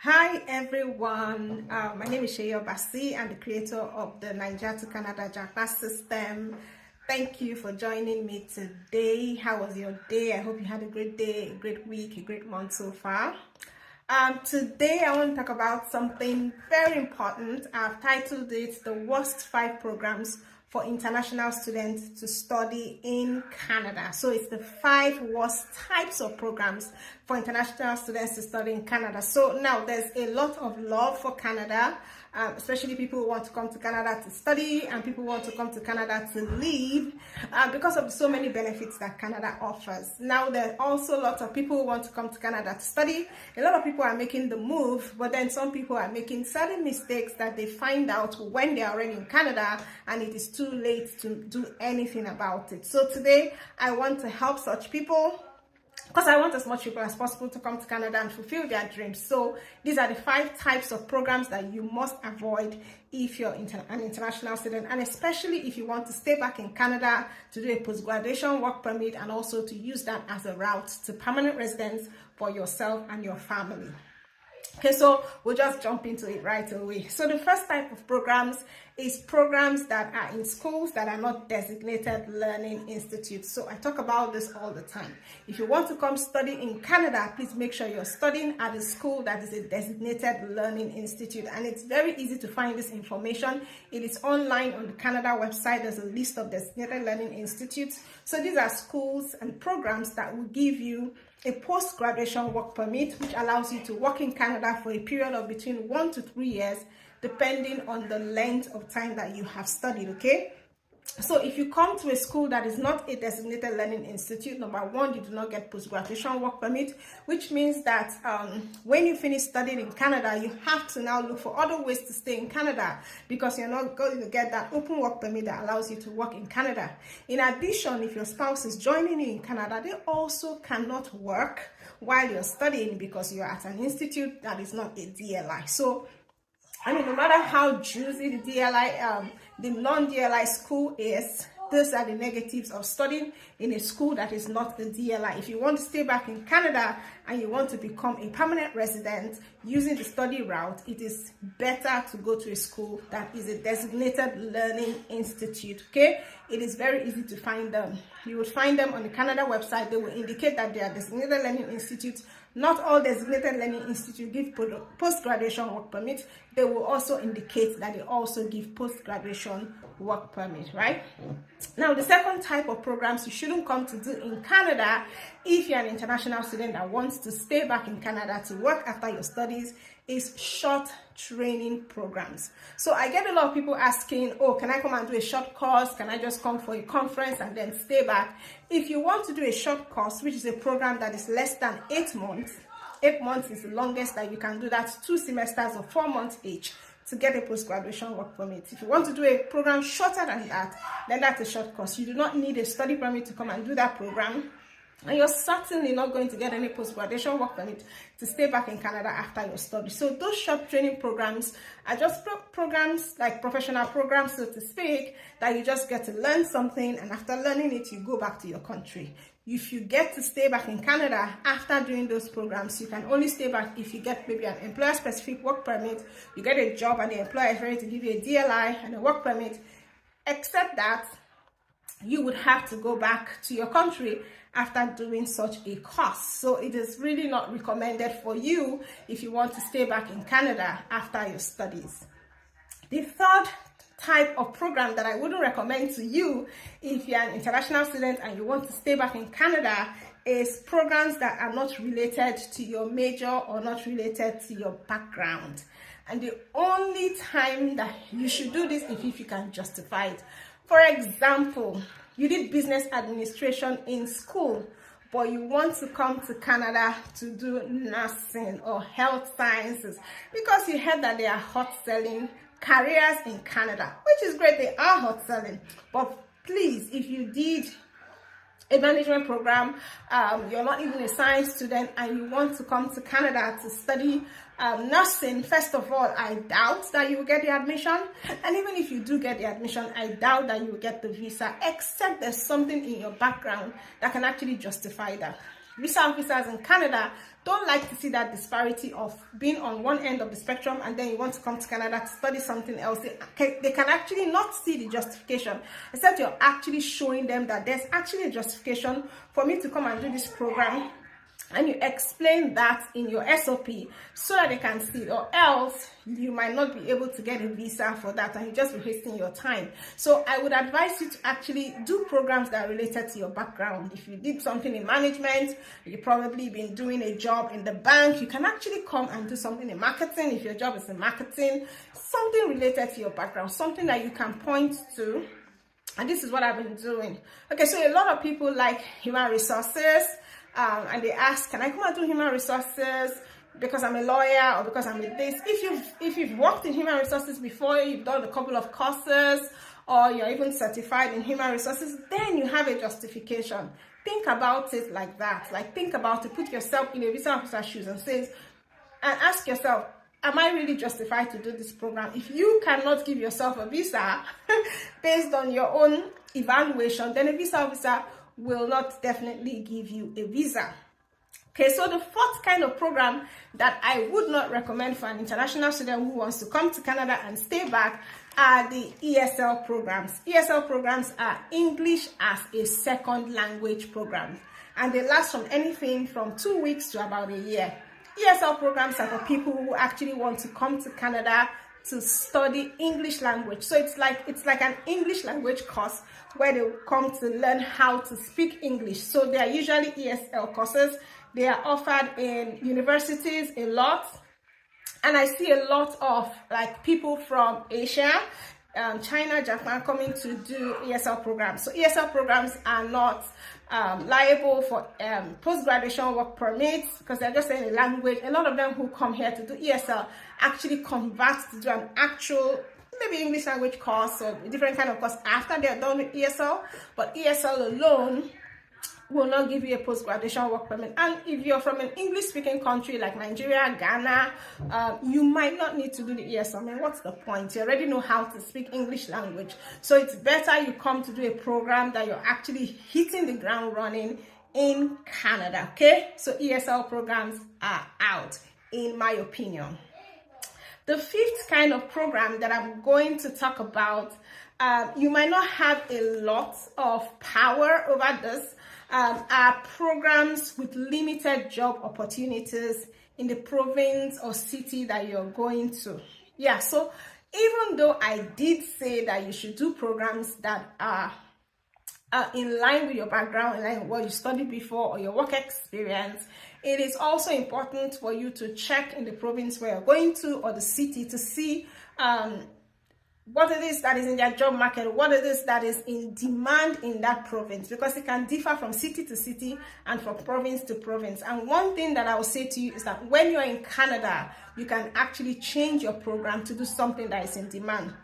Hi everyone, my name is Basi. I'm the creator of the Naija to Canada Japa system. Thank you for joining me today. How was your day? I hope you had a great day, a great week, a great month so far. Today I want to talk about something very important. I've titled it The Worst 5 Programs for International Students to Study in Canada. So it's the 5 worst types of programs for international students to study in Canada. So now there's a lot of love for Canada, especially people who want to come to Canada to study and people who want to come to Canada to live because of so many benefits that Canada offers. Now there are also lots of people who want to come to Canada to study. A lot of people are making the move, but then some people are making certain mistakes that they find out when they're already in Canada and it is too late to do anything about it. So today I want to help such people because I want as much people as possible to come to Canada and fulfill their dreams. So these are the 5 types of programs that you must avoid if you're an international student, and especially if you want to stay back in Canada to do a post-graduation work permit and also to use that as a route to permanent residence for yourself and your family. Okay, so we'll just jump into it right away. So the first type of programs is programs that are in schools that are not designated learning institutes. So I talk about this all the time. If you want to come study in Canada, please make sure you're studying at a school that is a designated learning institute. And it's very easy to find this information. It is online on the Canada website. There's a list of designated learning institutes. So these are schools and programs that will give you a post-graduation work permit, which allows you to work in Canada for a period of between 1 to 3 years, depending on the length of time that you have studied, okay? So if you come to a school that is not a designated learning institute, number one, you do not get post-graduation work permit, which means that when you finish studying in Canada, you have to now look for other ways to stay in Canada because you're not going to get that open work permit that allows you to work in Canada. In addition, if your spouse is joining you in Canada, they also cannot work while you're studying because you're at an institute that is not a DLI. So I mean, no matter how juicy the DLI, the non-DLI school is, those are the negatives of studying in a school that is not the DLI. If you want to stay back in Canada and you want to become a permanent resident using the study route, it is better to go to a school that is a designated learning institute, okay? It is very easy to find them. You will find them on the Canada website. They will indicate that they are designated learning institutes. Not all designated learning institutes give post-graduation work permits. They will also indicate that they also give post-graduation work permit, right? Now, the second type of programs you shouldn't come to do in Canada if you're an international student that wants to stay back in Canada to work after your studies is short training programs. So I get a lot of people asking, oh, can I come and do a short course? Can I just come for a conference and then stay back? If you want to do a short course, which is a program that is less than 8 months, 8 months is the longest that you can do that, 2 semesters of 4 months each to get a post-graduation work permit. If you want to do a program shorter than that, then that's a short course. You do not need a study permit to come and do that program. And you're certainly not going to get any post-graduation work permit to stay back in Canada after your study. So those short training programs are just programs like professional programs, so to speak, that you just get to learn something, and after learning it, you go back to your country. If you get to stay back in Canada after doing those programs, you can only stay back if you get maybe an employer-specific work permit, you get a job and the employer is ready to give you a DLI and a work permit, except that you would have to go back to your country after doing such a course. So it is really not recommended for you if you want to stay back in Canada after your studies. The third type of program that I wouldn't recommend to you if you're an international student and you want to stay back in Canada is programs that are not related to your major or not related to your background. And the only time that you should do this is if you can justify it. For example, you did business administration in school, but you want to come to Canada to do nursing or health sciences because you heard that they are hot selling careers in Canada, which is great, they are hot selling. But please, if you did a management program, you're not even a science student and you want to come to Canada to study nursing, first of all, I doubt that you will get the admission. And even if you do get the admission, I doubt that you will get the visa, except there's something in your background that can actually justify that. visa officers in Canada don't like to see that disparity of being on one end of the spectrum and then you want to come to Canada to study something else. They can actually not see the justification, except you're actually showing them that there's actually a justification for me to come and do this program, and you explain that in your SOP so that they can see it, or else you might not be able to get a visa for that and you just be wasting your time. So I would advise you to actually do programs that are related to your background. If you did something in management, you've probably been doing a job in the bank, you can actually come and do something in marketing. If your job is in marketing, something related to your background, something that you can point to. And this is what I've been doing. Okay, so a lot of people like human resources, and they ask, can I come and do human resources because I'm a lawyer or because I'm a this? If you've worked in human resources before, you've done a couple of courses, or you're even certified in human resources, then you have a justification. Think about it like that. Like, think about it, put yourself in a visa officer's shoes and ask yourself, am I really justified to do this program? If you cannot give yourself a visa based on your own evaluation, then a visa officer will not definitely give you a visa. Okay, so the fourth kind of program that I would not recommend for an international student who wants to come to Canada and stay back are the ESL programs. ESL programs are English as a second language programs, and they last from anything from 2 weeks to about a year. ESL programs are for people who actually want to come to Canada to study English language. So it's like an English language course where they come to learn how to speak English. So they are usually ESL courses. They are offered in universities a lot. And I see a lot of like people from Asia, China, Japan coming to do ESL programs. So ESL programs are not liable for post-graduation work permits because they're just saying a language. A lot of them who come here to do ESL actually convert to do an actual maybe English language course or a different kind of course after they're done with ESL. But ESL alone will not give you a post-graduation work permit. And if you're from an English-speaking country like Nigeria, Ghana, you might not need to do the ESL. I mean, what's the point? You already know how to speak English language. So it's better you come to do a program that you're actually hitting the ground running in Canada, okay? So ESL programs are out, in my opinion. The fifth kind of program that I'm going to talk about, you might not have a lot of power over this, are programs with limited job opportunities in the province or city that you're going to. Yeah, so even though I did say that you should do programs that are in line with your background, in line with what you studied before or your work experience, it is also important for you to check in the province where you're going to or the city to see what it is that is in their job market, what it is that is in demand in that province, because it can differ from city to city and from province to province. And one thing that I will say to you is that when you're in Canada, you can actually change your program to do something that is in demand.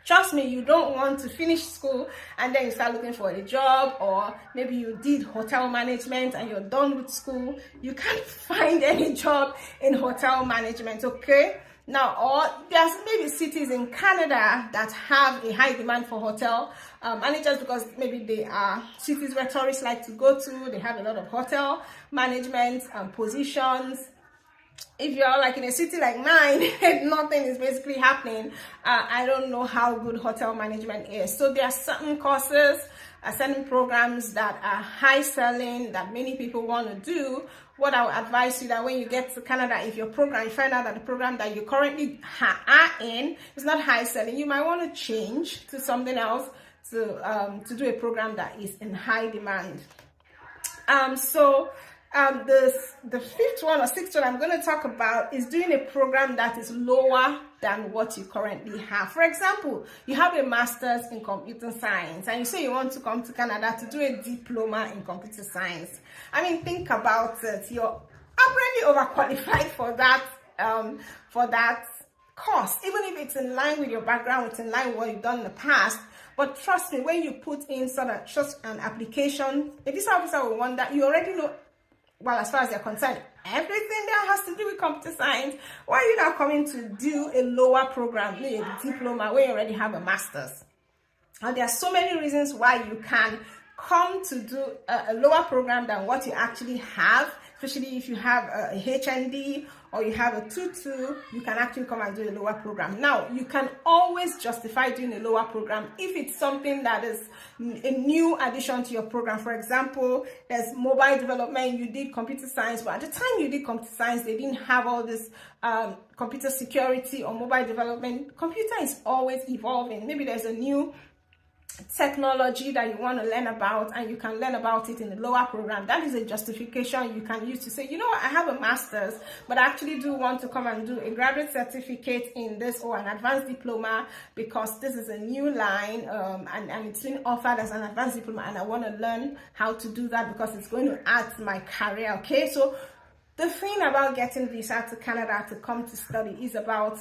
Trust me, you don't want to finish school and then you start looking for a job, or maybe you did hotel management and you're done with school. You can't find any job in hotel management, okay? Now, or there's maybe cities in Canada that have a high demand for hotel managers because maybe they are cities where tourists like to go to. They have a lot of hotel management positions. If you're like in a city like mine, nothing is basically happening. I don't know how good hotel management is. So there are certain courses, certain programs that are high selling that many people want to do. What I would advise you that when you get to Canada, if your program, you find out that the program that you currently are in is not high selling, you might want to change to something else to do a program that is in high demand. The fifth one or sixth one I'm going to talk about is doing a program that is lower than what you currently have. For example, you have a master's in computer science and you say you want to come to Canada to do a diploma in computer science. I mean, think about it. You're apparently overqualified for that course, even if it's in line with your background, it's in line with what you've done in the past. But trust me, when you put in such an application, a visa officer will want that you already know. Well, as far as they're concerned, everything that has to do with computer science. Why are you now coming to do a lower program, a diploma, where you already have a master's? And there are so many reasons why you can come to do a lower program than what you actually have, especially if you have a HND or you have a 2-2, you can actually come and do a lower program. Now, you can always justify doing a lower program if it's something that is a new addition to your program. For example, there's mobile development, you did computer science, but at the time you did computer science, they didn't have all this computer security or mobile development. Computer is always evolving. Maybe there's a new technology that you want to learn about, and you can learn about it in a lower program. That is a justification you can use to say, you know what, I have a master's, but I actually do want to come and do a graduate certificate in this or an advanced diploma because this is a new line and it's been offered as an advanced diploma, and I want to learn how to do that because it's going to add to my career. Okay, so the thing about getting visa to Canada to come to study is about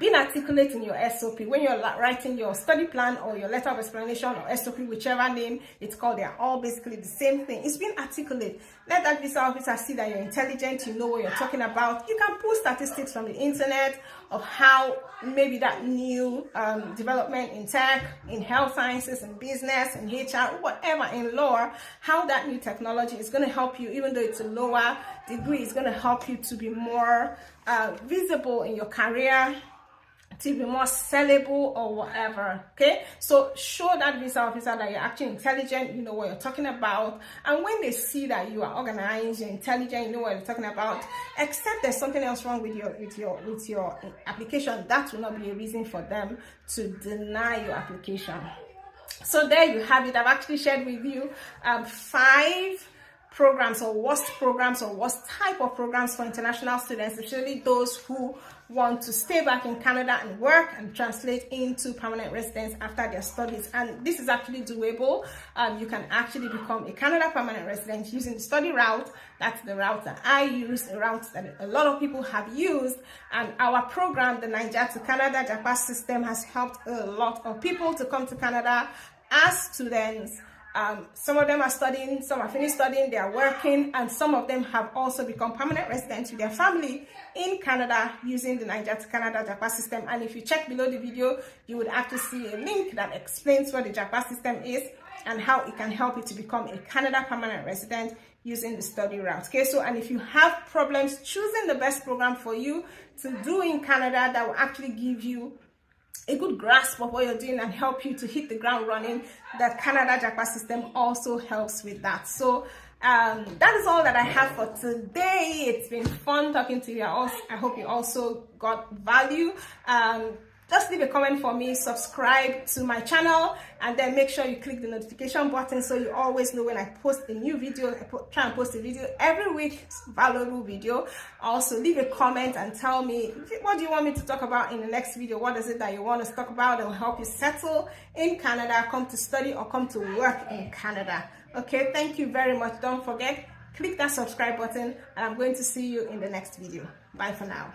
being articulate in your SOP. When you're writing your study plan or your letter of explanation or SOP, whichever name it's called, they're all basically the same thing. It's being articulate. Let that visa officer see that you're intelligent, you know what you're talking about. You can pull statistics from the internet of how maybe that new development in tech, in health sciences, in business, in HR, whatever, in law, how that new technology is going to help you, even though it's a lower degree, it's going to help you to be more visible in your career, to be more sellable or whatever. Okay, so show that visa officer that you're actually intelligent, you know what you're talking about, and when they see that you are organized, you're intelligent, you know what you're talking about, except there's something else wrong with your application, that will not be a reason for them to deny your application. So there you have it. I've actually shared with you 5 programs or worst type of programs for international students, especially those who want to stay back in Canada and work and translate into permanent residence after their studies. And this is actually doable. You can actually become a Canada permanent resident using the study route. That's the route that I use, a route that a lot of people have used. And our program, the Naija to Canada Japa system, has helped a lot of people to come to Canada as students. Some of them are studying, some are finished studying, they are working, and some of them have also become permanent residents with their family in Canada using the Naija to Canada Japa system. And if you check below the video, you would actually see a link that explains what the Japa system is and how it can help you to become a Canada permanent resident using the study route. Okay, so and if you have problems choosing the best program for you to do in Canada that will actually give you a good grasp of what you're doing and help you to hit the ground running, the Canada Japa system also helps with that. So that is all that I have for today. It's been fun talking to you. I hope you also got value. Just leave a comment for me, subscribe to my channel, and then make sure you click the notification button so you always know when I post a new video. I try and post a video every week, valuable video. Also, leave a comment and tell me, what do you want me to talk about in the next video? What is it that you want us to talk about that will help you settle in Canada, come to study or come to work in Canada? Okay, thank you very much. Don't forget, click that subscribe button, and I'm going to see you in the next video. Bye for now.